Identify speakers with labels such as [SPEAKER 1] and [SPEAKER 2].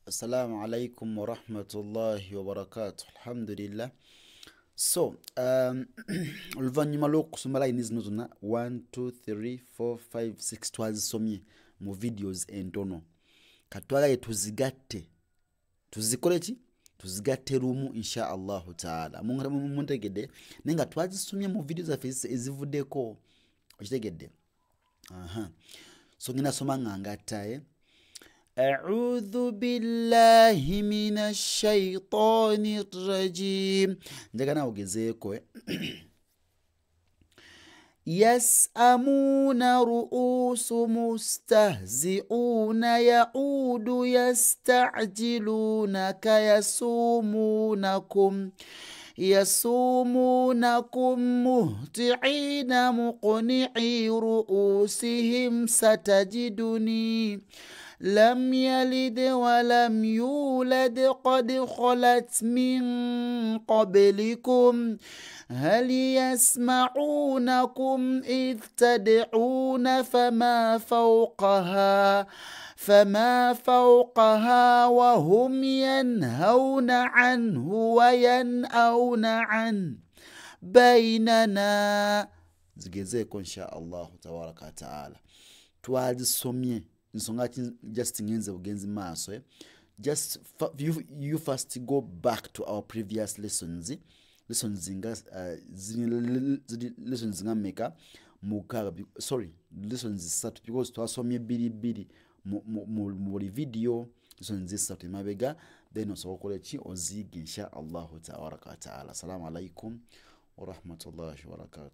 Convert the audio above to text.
[SPEAKER 1] Assalamu alaikum wa rahmatullahi wa barakatuh. Alhamdulillah. So, oluvannyuma lw'okusoma line zino zonna 1 2 3 4 5 6 twazisomye mu videos entono. Katwalaye tuzigatte. Tuzikole ki? Tuzigatte lumu insha Allahu taala. Muntegedde nenga twazisomye mu videos zaffe ezivuddeko. Okitegedde? So ngina soma ng'angatta أعوذ بالله من الشيطان الرجيم. njagana ogezeko يسأمون رؤوس مستهزئون يعود يستعجلونك يصومونكم مهطعين مقنعي رؤوسهم ستجدني لم يلد ولم يولد قد خلت من قبلكم هل يسمعونكم إذ تدعون فما فوقها وهم ينهون عنه وينأون عنه بيننا zigezeko insha Allah tabaraka wa taala twazisomye nsonga just ngenze bugenzi maaso just you first go back to our previous lessons nga meka mukaga lessons 3 because twasomye biri mu video lessons 3 mabega then osobola ki ozige insha Allah tabaraka wa taala. Assalamu alaikum wa rahmatullahi wa barakatuh.